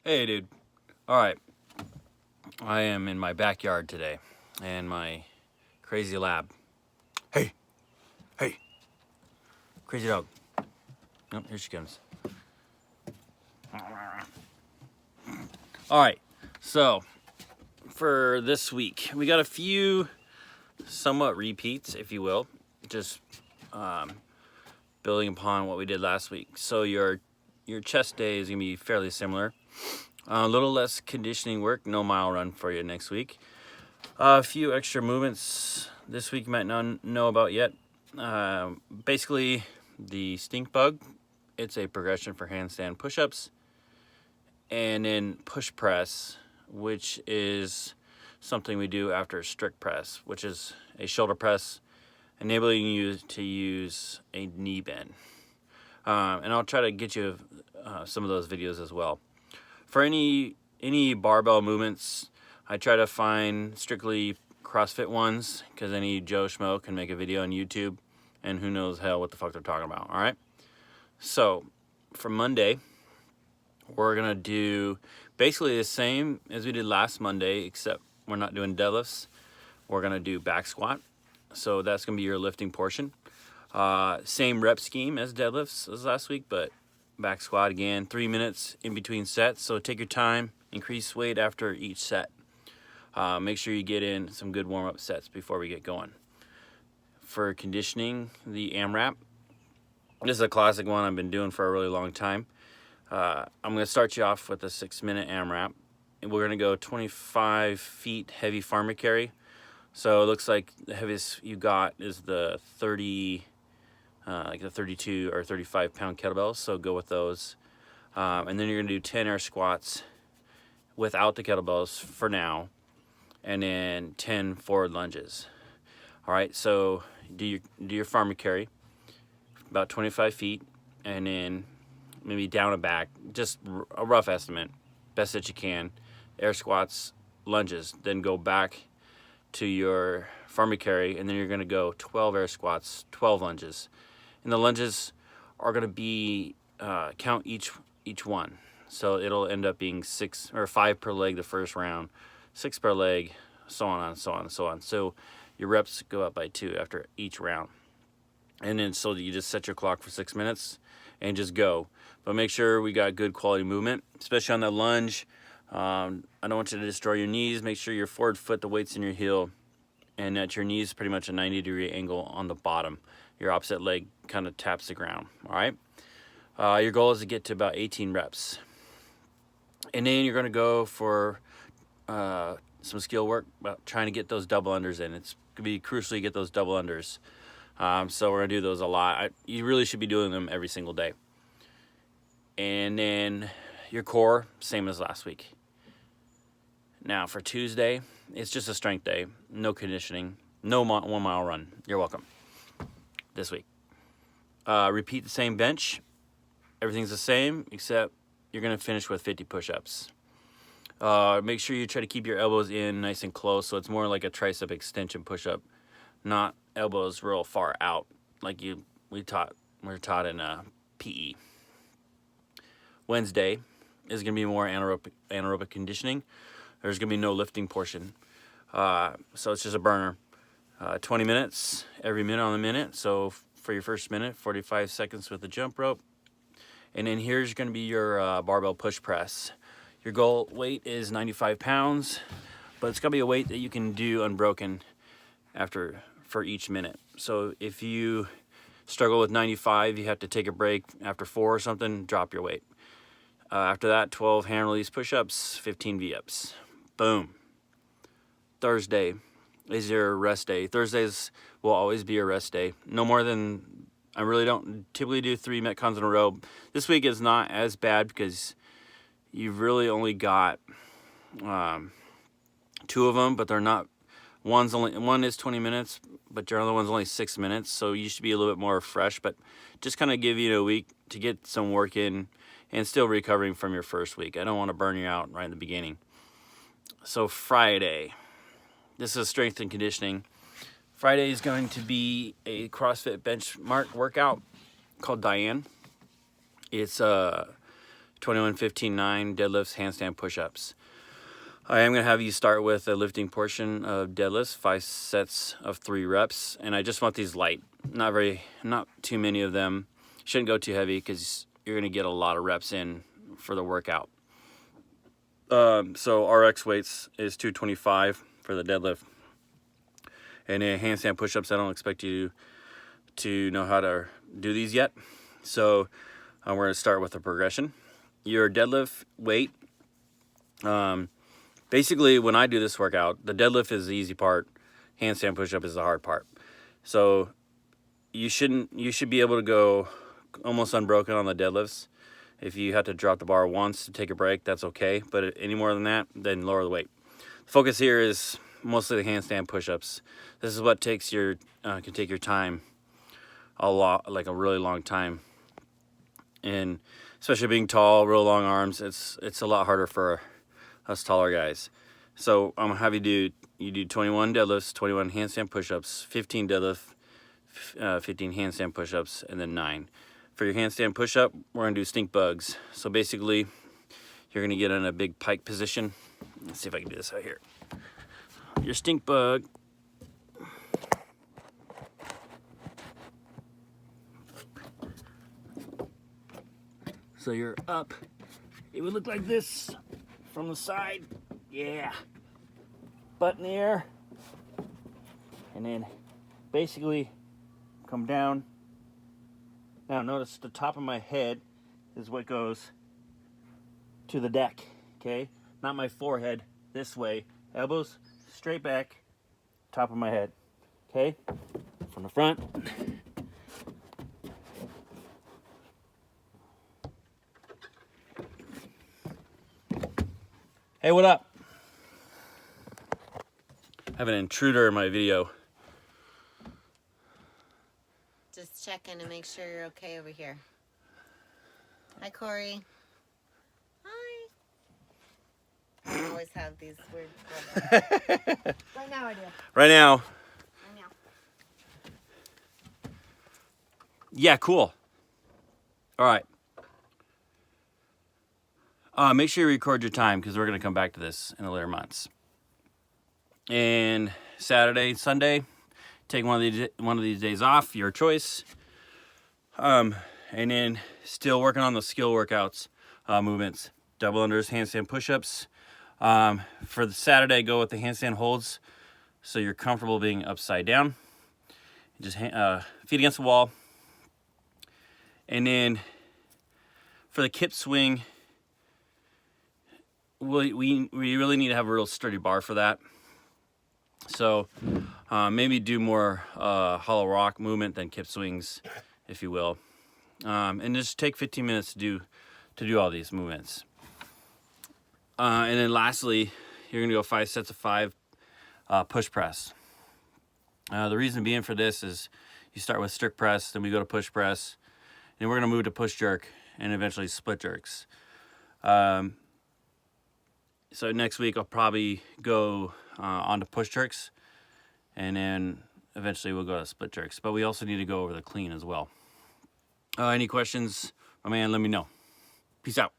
Hey, dude. All right. I am in my backyard today, and my crazy lab. Hey, hey, crazy dog. Oh, here she comes. All right. So, for this week, we got a few somewhat repeats, if you will, just building upon what we did last week. So, your chest day is going to be fairly similar. A little less conditioning work, no mile run for you next week. A few extra movements this week you might not know about yet. Basically, the stink bug, it's a progression for handstand push-ups. And then push press, which is something we do after strict press, which is a shoulder press, enabling you to use a knee bend. And I'll try to get you some of those videos as well. For any barbell movements, I try to find strictly CrossFit ones, because any Joe Schmo can make a video on YouTube, and who knows hell what the fuck they're talking about, all right? So, for Monday, we're going to do basically the same as we did last Monday, except we're not doing deadlifts. We're going to do back squat. So, that's going to be your lifting portion. Same rep scheme as deadlifts as last week, but back squat again, 3 minutes in between sets. So, take your time, increase weight after each set. Make sure you get in some good warm-up sets before we get going. For conditioning, the AMRAP. This is a classic one I've been doing for a really long time. I'm going to start you off with a 6-minute AMRAP. And we're going to go 25 feet heavy farmer carry. So it looks like the heaviest you got is the 30, like the 32 or 35 pound kettlebells. So go with those. And then you're going to do 10 air squats without the kettlebells for now. And then 10 forward lunges. All right, so do your farmer carry, about 25 feet, and then maybe down and back, just a rough estimate, best that you can. Air squats, lunges, then go back to your farmer carry, and then you're going to go 12 air squats, 12 lunges. And the lunges are going to be count each one. So it'll end up being 6 or 5 per leg the first round, 6 per leg, so on and so on and so on. So your reps go up by 2 after each round. And then so you just set your clock for 6 minutes and just go. But make sure we got good quality movement, especially on that lunge. I don't want you to destroy your knees. Make sure your forward foot, the weight's in your heel, and that your knee's pretty much a 90-degree angle on the bottom. Your opposite leg kind of taps the ground, all right? Your goal is to get to about 18 reps. And then you're going to go for some skill work about trying to get those double unders in. It's going to be crucial you get those double unders. So we're going to do those a lot. You really should be doing them every single day. And then your core, same as last week. Now for Tuesday, it's just a strength day. No conditioning. No 1 mile run. You're welcome. This week. Repeat the same bench. Everything's the same, except you're going to finish with 50 push-ups. Make sure you try to keep your elbows in nice and close, so it's more like a tricep extension push-up, not elbows real far out like we're taught in PE. Wednesday is going to be more anaerobic conditioning. There's going to be no lifting portion, so it's just a burner. 20 minutes, every minute on the minute. So for your first minute, 45 seconds with the jump rope. And then here's going to be your barbell push press. Your goal weight is 95 pounds, but it's got to be a weight that you can do unbroken for each minute. So if you struggle with 95, you have to take a break after 4 or something, drop your weight. After that, 12 hand release push-ups, 15 V-ups. Boom. Thursday is your rest day. Thursdays will always be your rest day. No more than, I really don't typically do 3 Metcons in a row. This week is not as bad because you've really only got 2 of them, but they're not, one is 20 minutes, but your other one's only 6 minutes, so you should be a little bit more fresh, but just kind of give you a week to get some work in and still recovering from your first week. I don't want to burn you out right in the beginning. So Friday, this is strength and conditioning. Friday is going to be a CrossFit benchmark workout called Diane. It's 21, 15, 9 deadlifts, handstand push-ups. I am going to have you start with a lifting portion of deadlifts, 5 sets of 3 reps, and I just want these light, not too many of them. Shouldn't go too heavy because you're going to get a lot of reps in for the workout. So RX weights is 225 for the deadlift, and then handstand push-ups, I don't expect you to know how to do these yet, so we're going to start with a progression. Your deadlift weight, basically when I do this workout, the deadlift is the easy part, handstand push-up is the hard part. So you should be able to go almost unbroken on the deadlifts. If you have to drop the bar once to take a break, that's okay, but any more than that, then lower the weight. The focus here is mostly the handstand push-ups. This is what takes your can take your time a lot, like a really long time, and especially being tall, real long arms, it's a lot harder for us taller guys. So I'm gonna have you do 21 deadlifts, 21 handstand push-ups, 15 deadlift, 15 handstand push-ups, and then 9. For your handstand push-up, we're gonna do stink bugs. So basically, you're gonna get in a big pike position. Let's see if I can do this out here. Your stink bug. So you're up. It would look like this from the side. Yeah. Butt in the air. And then basically come down. Now notice the top of my head is what goes to the deck, okay? Not my forehead, this way. Elbows straight back, top of my head, okay? From the front. Hey, what up? I have an intruder in my video. Just checking to make sure you're okay over here. Hi, Cory. Hi. I always have these weird Right now I do. Right now. Right now. Yeah, cool. All right. Make sure you record your time because we're going to come back to this in the later months. And Saturday, Sunday, take one of these days off, your choice. And then still working on the skill workouts, movements, double unders, handstand push-ups. For the Saturday, go with the handstand holds, so you're comfortable being upside down. Just feet against the wall. And then for the kip swing, we really need to have a real sturdy bar for that. So maybe do more hollow rock movement than kip swings, if you will. And just take 15 minutes to do all these movements. And then lastly, you're gonna go 5 sets of 5 push press. The reason being for this is you start with strict press, then we go to push press, and we're gonna move to push jerk and eventually split jerks. So next week I'll probably go on to push jerks, and then eventually we'll go to split jerks. But we also need to go over the clean as well. Any questions, my man, let me know. Peace out.